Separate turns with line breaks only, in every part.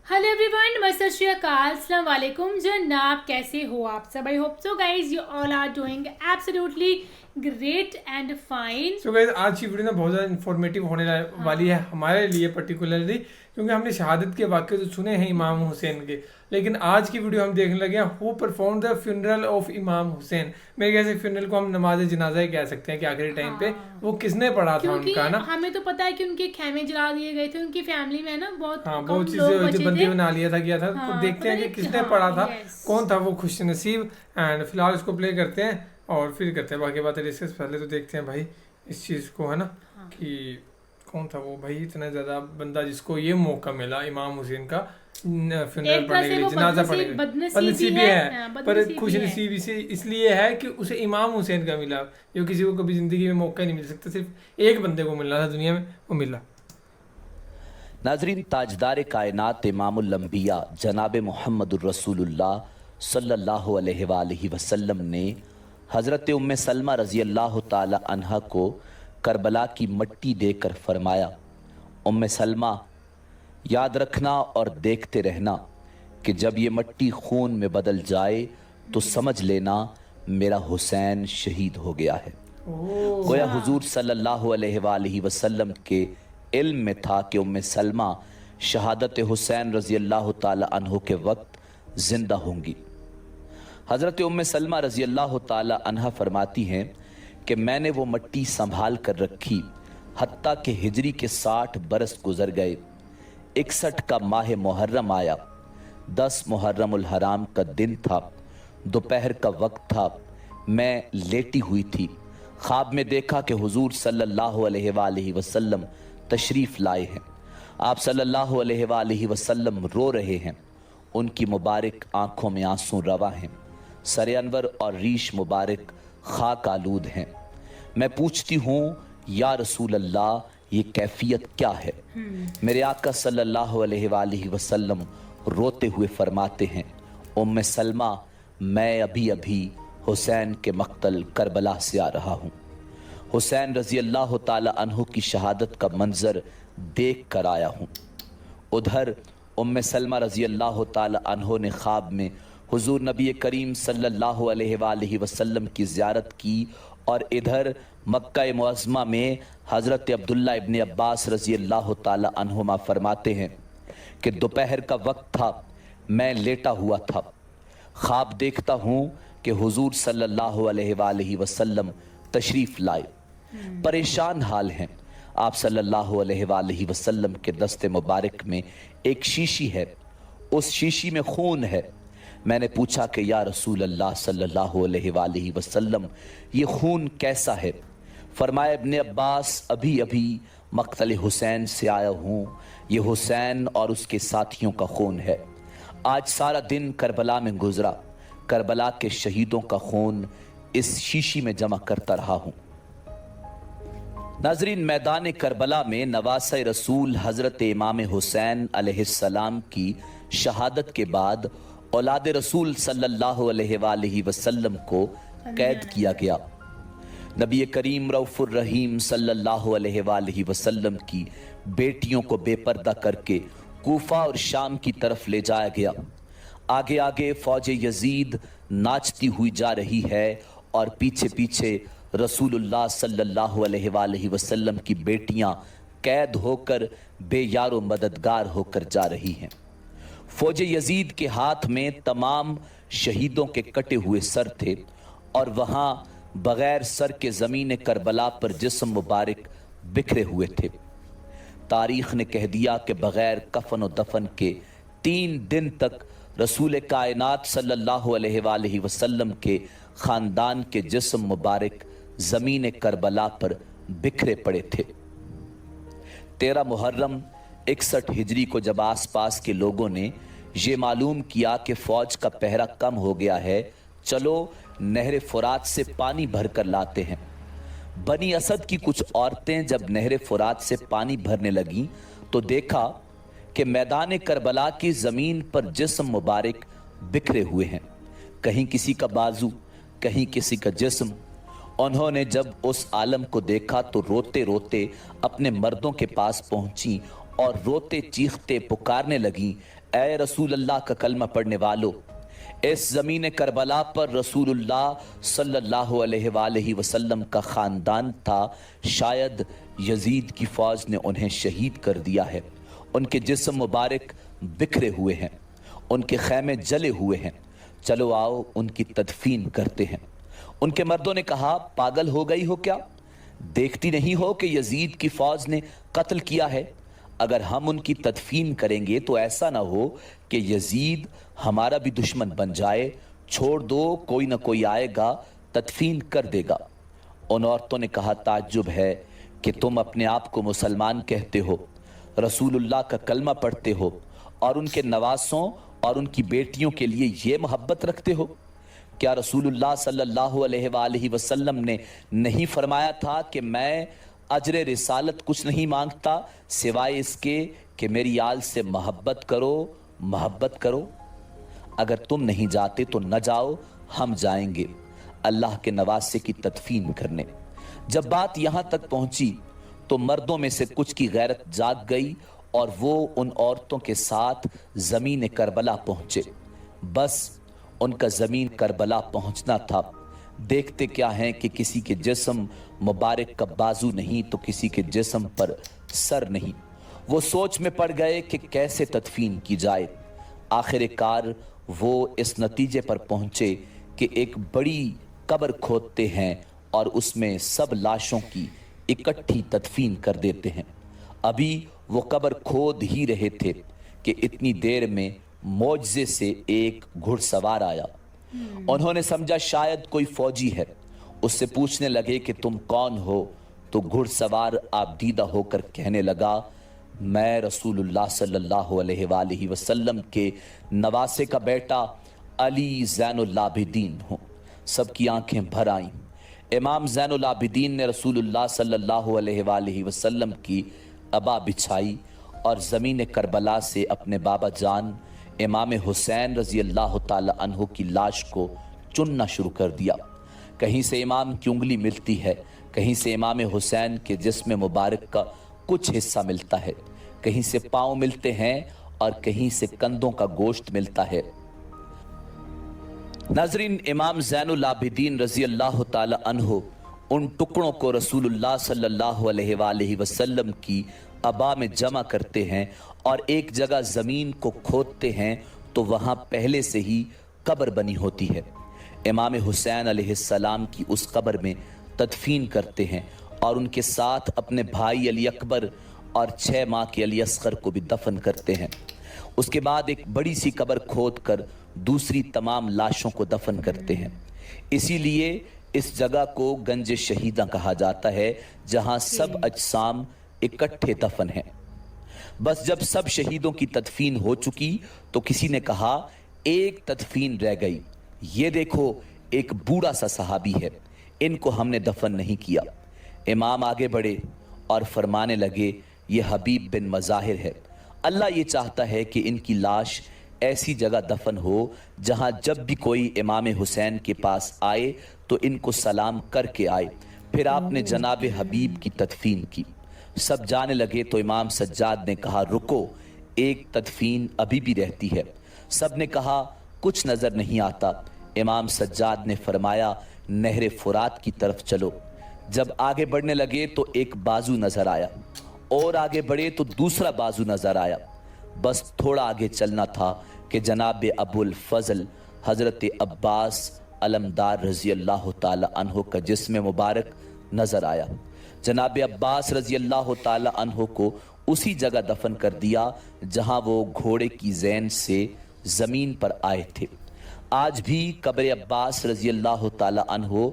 Hello everyone, नमस्ते, श्री अकाल, अस्सलाम वालेकुम जनाब। कैसे हो आप सब? I hope so guys you all are doing absolutely great and fine.
So guys, आज की वीडियो ना बहुत ज़्यादा इन्फॉर्मेटिव होने वाली है हमारे लिए पर्टिकुलरली, क्योंकि हमने शहादत के वाक़े तो सुने हैं इमाम हुसैन के, लेकिन आज की वीडियो हम देखने लगे हैं who perform the funeral of इमाम हुसैन। मेरे ख्याल से फ्यूनरल को हम नमाज जनाजा ही कह सकते हैं कि आखिरी टाइम पे वो किसने पढ़ा था उनका ना।
हमें तो पता है कि उनके खेमे जला दिए गए थे, उनकी फैमिली में ना बहुत
बहुत चीज़ें बंदी बना लिया था, किया था। तो देखते हैं कि किसने पढ़ा था, कौन था वो खुश नसीब। एंड फिलहाल इसको प्ले करते हैं और फिर करते हैं बाकी बातें डिस्कस। पहले तो देखते हैं भाई इस चीज़ को, है ना, कि कौन था वो भाई इतना ज़्यादा बंदा जिसको ये मौका मिला इमाम हुसैन का फ्यूनरल पढ़ने के लिए, जनाजा पढ़ने के लिए। बदनसीबी है, पर खुश नसीबी से इसलिए है कि उसे इमाम हुसैन का मिला, जो किसी को कभी ज़िंदगी में मौका नहीं मिल सकता, सिर्फ एक बंदे को मिलना था दुनिया में, वो मिला।
नाजरीन, ताजदार कायनात इमामुल अंबिया जनाब मुहम्मदुर रसूलुल्लाह सल्लल्लाहु अलैहि वसल्लम ने हज़रत उम्मे सलमा रज़ी अल्लाह ताला अन्हा को करबला की मट्टी देकर फरमाया, उम्मे सलमा, याद रखना और देखते रहना कि जब ये मट्टी खून में बदल जाए तो समझ लेना मेरा हुसैन शहीद हो गया है। गोया हुजूर सल्लल्लाहु अलैहि वसल्लम के इल्म में था कि उम्मे सलमा शहादत हुसैन रज़ी अल्लाह ताला अन्हु के वक्त ज़िंदा होंगी। हज़रत उम्मे सलमा रज़ी अल्लाह ताला अन्हा फरमाती हैं कि मैंने वो मट्टी संभाल कर रखी हत्ता कि हिजरी के 60 बरस गुजर गए। 61 का माह मुहर्रम आया, 10 मुहर्रमुल हराम का दिन था, दोपहर का वक्त था। मैं लेटी हुई थी, ख्वाब में देखा कि हुजूर सल्लल्लाहु अलैहि वसल्लम तशरीफ़ लाए हैं। आप सल्लल्लाहु अलैहि वसल्लम रो रहे हैं, उनकी मुबारक आँखों में आंसू रवा हैं, सर अनवर और रीश मुबारक खाक आलूद हैं। मैं पूछती हूँ, या रसूल अल्लाह, ये कैफियत क्या है? मेरे आका सल्लल्लाहु अलैहि वसल्लम रोते हुए फरमाते हैं, उम्मे सलमा, मैं अभी अभी हुसैन के मक्तल करबला से आ रहा हूँ। हुसैन रज़ी अल्लाह ताला अन्हु की शहादत का मंजर देख कर आया हूँ। उधर उम्मे सलमा रज़ी अल्लाह ताला अन्हु ने ख्वाब में हुजूर नबी करीम सल्लल्लाहु अलैहि वसल्लम की ज़ियारत की, और इधर मक्का मुअज़्ज़मा में हज़रत अब्दुल्ला इब्न अब्बास रज़ी अल्लाह ताला अन्हुमा फरमाते हैं कि दोपहर का वक्त था, मैं लेटा हुआ था, ख्वाब देखता हूँ कि हुजूर सल्लल्लाहु अलैहि वसल्लम तशरीफ़ लाए, परेशान हाल हैं। आप सल्लल्लाहु अलैहि वसल्लम के दस्ते मुबारक में एक शीशी है, उस शीशी में खून है। मैंने पूछा कि या रसूल अल्लाह सल्लल्लाहु अलैहि वसल्लम, ये खून कैसा है? फरमाया, इब्न अब्बास, अभी अभी मक्तल हुसैन से आया हूँ, ये हुसैन और उसके साथियों का खून है। आज सारा दिन करबला में गुजरा, करबला के शहीदों का खून इस शीशी में जमा करता रहा हूँ। नाजरीन, मैदान करबला में नवासे रसूल हज़रत इमाम हुसैन अलैहिस्सलाम की शहादत के बाद औलाद रसूल सल्लल्लाहु अलैहि वसल्लम को कैद किया गया। नबी करीम रऊफ़ुर रहीम सल्लल्लाहु अलैहि वसल्लम की बेटियों को बेपर्दा करके कूफा और शाम की तरफ ले जाया गया। आगे आगे फौज यजीद नाचती हुई जा रही है और पीछे पीछे रसूलुल्लाह सल्लल्लाहु अलैहि वसल्लम की बेटियां कैद होकर बेयारो मददगार होकर जा रही हैं। फौज यजीद के हाथ में तमाम शहीदों के कटे हुए सर थे, और वहाँ बग़ैर सर के ज़मीन करबला पर जिस्म मुबारक बिखरे हुए थे। तारीख़ ने कह दिया कि बग़ैर कफन और दफन के 3 दिन तक रसूल कायनात सल्लल्लाहु अलैहि वसल्लम के ख़ानदान के जिस्म मुबारक ज़मीन करबला पर बिखरे पड़े थे। 13 मुहर्रम 61 हिजरी को जब आस पास के लोगों ने ये मालूम किया कि फ़ौज का पहरा कम हो गया है, चलो नहर फुरात से पानी भर कर लाते हैं। बनी असद की कुछ औरतें जब नहर फुरात से पानी भरने लगीं तो देखा कि मैदान करबला की ज़मीन पर जिस्म मुबारक बिखरे हुए हैं, कहीं किसी का बाजू, कहीं किसी का जिस्म। उन्होंने जब उस आलम को देखा तो रोते रोते अपने मर्दों के पास पहुंची और रोते चीखते पुकारने लगी, ए रसूल अल्लाह का कलमा पढ़ने वालों, इस ज़मीन करबला पर रसूलुल्लाह सल्लल्लाहु अलैहि वसल्लम का ख़ानदान था। शायद यजीद की फ़ौज ने उन्हें शहीद कर दिया है। उनके जिस्म मुबारक बिखरे हुए हैं, उनके खैमे जले हुए हैं। चलो आओ उनकी तदफीन करते हैं। उनके मर्दों ने कहा, पागल हो गई हो क्या? देखती नहीं हो कि यजीद की फ़ौज ने कत्ल किया है? अगर हम उनकी तदफीन करेंगे तो ऐसा ना हो कि यजीद हमारा भी दुश्मन बन जाए। छोड़ दो, कोई ना कोई आएगा तदफीन कर देगा। उन औरतों ने कहा, ताज्जुब है कि तुम अपने आप को मुसलमान कहते हो, रसूलुल्लाह का कलमा पढ़ते हो और उनके नवासों और उनकी बेटियों के लिए ये मोहब्बत रखते हो। क्या रसूलुल्लाह सल्लल्लाहु अलैहि वसल्लम ने नहीं फरमाया था कि मैं अजर रिसालत कुछ नहीं मांगता सिवाय इसके कि मेरी आल से मोहब्बत करो। अगर तुम नहीं जाते तो न जाओ, हम जाएंगे अल्लाह के नवासे की तदफीन करने। जब बात यहाँ तक पहुंची तो मर्दों में से कुछ की गैरत जाग गई और वो उन औरतों के साथ ज़मीन करबला पहुंचे। बस उनका ज़मीन करबला पहुंचना था। देखते क्या हैं कि किसी के जिस्म मुबारक का बाजू नहीं तो किसी के जिस्म पर सर नहीं। वो सोच में पड़ गए कि कैसे तदफीन की जाए। आखिरकार वो इस नतीजे पर पहुंचे कि एक बड़ी कब्र खोदते हैं और उसमें सब लाशों की इकट्ठी तदफीन कर देते हैं। अभी वो कब्र खोद ही रहे थे कि इतनी देर में मौजज़े से एक घुड़सवार आया। उन्होंने समझा शायद कोई फौजी है। उससे पूछने लगे कि तुम कौन हो? तो घुड़सवार आबदीदा होकर कहने लगा, मैं रसूलुल्लाह सल्लल्लाहु अलैहि वसल्लम के नवासे का बेटा अली ज़ैनुल आबिदीन हूँ। सबकी आंखें भर आईं। इमाम ज़ैनुल आबिदीन ने रसूलुल्लाह सल्लल्लाहु अलैहि वसल्लम की अबा बिछाई और ज़मीन करबला से अपने बाबा जान इमाम हुसैन रज़ी अल्लाह ताला अन्हु की लाश को चुनना शुरू कर दिया। कहीं से इमाम की उंगली मिलती है, कहीं से इमाम हुसैन के जिस्म मुबारक का कुछ हिस्सा मिलता है, कहीं से पाँव मिलते हैं और कहीं से कंधों का गोश्त मिलता है। नाज़रीन, इमाम ज़ैनुल आबिदीन रज़ी अल्लाह ताला अन्हु उन टुकड़ों को रसूलुल्लाह सल्लल्लाहु अलैहि वसल्लम की अबा में जमा करते हैं और एक जगह ज़मीन को खोदते हैं तो वहाँ पहले से ही कब्र बनी होती है। इमाम हुसैन अलैहिस्सलाम की उस कब्र में तदफीन करते हैं और उनके साथ अपने भाई अली अकबर और 6 माह के अली असगर को भी दफन करते हैं। उसके बाद एक बड़ी सी कब्र खोद कर दूसरी तमाम लाशों को दफन करते हैं। इसीलिए इस जगह को गंज शहीदा कहा जाता है, जहाँ सब अजसाम इकट्ठे दफन हैं। बस जब सब शहीदों की तदफीन हो चुकी तो किसी ने कहा, एक तदफीन रह गई। ये देखो, एक बूढ़ा सा सहाबी है, इनको हमने दफन नहीं किया। इमाम आगे बढ़े और फरमाने लगे, ये हबीब बिन मज़ाहिर है। अल्लाह ये चाहता है कि इनकी लाश ऐसी जगह दफन हो जहाँ जब भी कोई इमाम हुसैन के पास आए तो इनको सलाम करके आए। फिर आपने जनाब हबीब की तदफीन की। सब जाने लगे तो इमाम सज्जाद ने कहा, रुको, एक तदफीन अभी भी रहती है। सब ने कहा, कुछ नज़र नहीं आता। इमाम सज्जाद ने फरमाया, नहर फुरात की तरफ चलो। जब आगे बढ़ने लगे तो एक बाजू नज़र आया और आगे बढ़े तो दूसरा बाजू नज़र आया। बस थोड़ा आगे चलना था कि जनाब अबुल फजल हज़रत अब्बास अलमदार रज़ी अल्लाह ताला अन्हो का जिस्म मुबारक नज़र आया। जनाब अब्बास रज़ी अल्लाह ताला अन्हो को उसी जगह दफन कर दिया जहाँ वो घोड़े की ज़ैन से ज़मीन पर आए थे। आज भी कब्र अब्बास रज़ी अल्लाह ताला अन्हो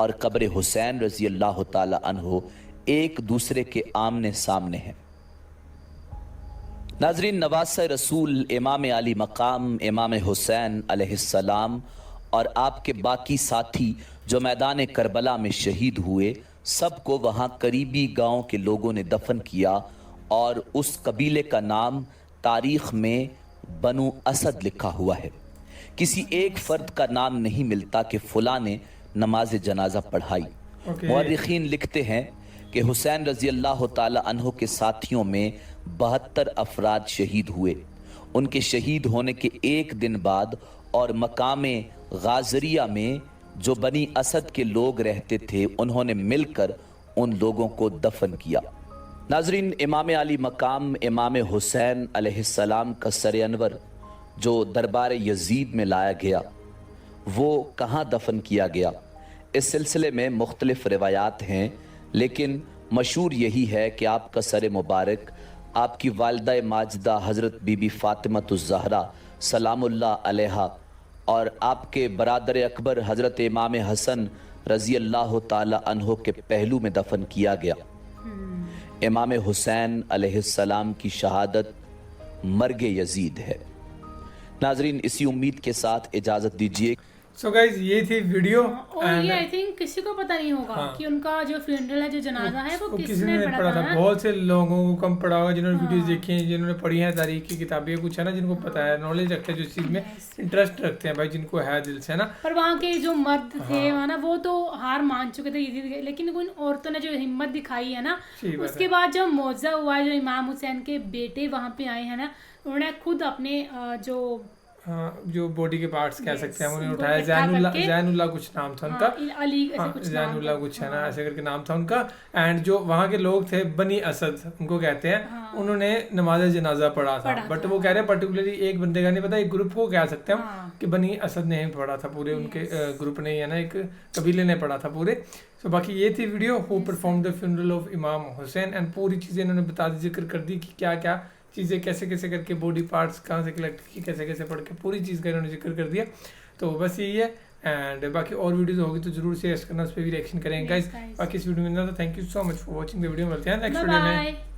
और कब्र हुसैन रज़ी अल्लाह ताला अन्हो एक दूसरे के आमने सामने हैं। नाज़रीन, नवासा रसूल इमाम अली मकाम इमाम हुसैन अलैहिस्सलाम और आपके बाकी साथी जो मैदान करबला में शहीद हुए, सबको वहाँ करीबी गांव के लोगों ने दफन किया और उस कबीले का नाम तारीख़ में बनु असद लिखा हुआ है। किसी एक फ़र्द का नाम नहीं मिलता कि फ़ुला ने नमाज जनाजा पढ़ाई। मुअर्रिखीन लिखते हैं कि हुसैन रज़ी अल्लाह ताला अन्हो के साथियों में 72 अफराद शहीद हुए। उनके शहीद होने के एक दिन बाद और मकाम गाजरिया में जो बनी असद के लोग रहते थे उन्होंने मिलकर उन लोगों को दफन किया। नाजरीन, इमाम अली मकाम इमाम हुसैन अलैहिस्सलाम का सर अनवर जो दरबार यजीद में लाया गया वो कहाँ दफन किया गया, इस सिलसिले में मुख्तलिफ रिवायात हैं, लेकिन मशहूर यही है कि आपका सर मुबारक आपकी वालिदा माजिदा हज़रत बीबी फ़ातिमतुज़ ज़हरा सलामुल्लाह अलैहा और आपके बरादर अकबर हज़रत इमाम हसन रज़ी अल्लाह ताला अन्हो के पहलू में दफन किया गया। इमाम हुसैन अलैहिस्सलाम की शहादत मर्ग यजीद है। नाजरीन, इसी उम्मीद के साथ इजाज़त दीजिए।
सो गाइज ये थी वीडियो।
और ये आई थिंक किसी को पता नहीं होगा कि उनका जो फ्यूनरल है, जो जनाजा है, वो किसने पढ़ा था।
बहुत से लोगों को कम पढ़ा होगा जिन्होंने वीडियोस देखी हैं, जिन्होंने पढ़ी हैं तारीख की किताबें, कुछ है ना जिनको पता है, नॉलेज रखते हैं, जो चीज़ में इंटरेस्ट रखते हैं भाई, जिनको है दिल से, है ना।
पर वहाँ के जो मर्द थे ना, वो तो हार मान चुके थे, लेकिन उन औरतों ने जो हिम्मत दिखाई है ना, उसके बाद जो मौजा हुआ, जो इमाम हुसैन के बेटे वहाँ पे आए हैं ना, उन्होंने खुद अपने
जो बॉडी के पार्ट्स कह सकते हैं उन्हें उठाया। जैनुल्लाह कुछ नाम था उनका, जैनुल्लाह कुछ है ना, ऐसे करके नाम था उनका। एंड जो वहाँ के लोग थे बनी असद उनको कहते हैं, उन्होंने नमाज जनाजा पढ़ा था। बट वो कह रहे हैं पर्टिकुलरली एक बंदे का नहीं पता, एक ग्रुप को कह सकते हैं कि बनी असद ने ही पढ़ा था, पूरे उनके ग्रुप ने ही है ना, एक कबीले ने पढ़ा था पूरे। सो बाकी ये थी video, who perform the funeral of इमाम हुसैन, एंड पूरी चीज़ें इन्होंने बता दी, जिक्र कर दी कि क्या क्या चीज़ें कैसे कैसे करके, बॉडी पार्ट्स कहाँ से कलेक्ट की, कैसे कैसे पढ़ के, पूरी चीज़ का इन्होंने जिक्र कर दिया। तो बस यही है। एंड बाकी और वीडियोस होगी तो जरूर शेयर करना, उस पर भी रिएक्शन करेंगे गाइस। बाकी इस वीडियो में इतना था। Thank you so much for watching the video. मिलते हैं नेक्स्ट वीडियो में।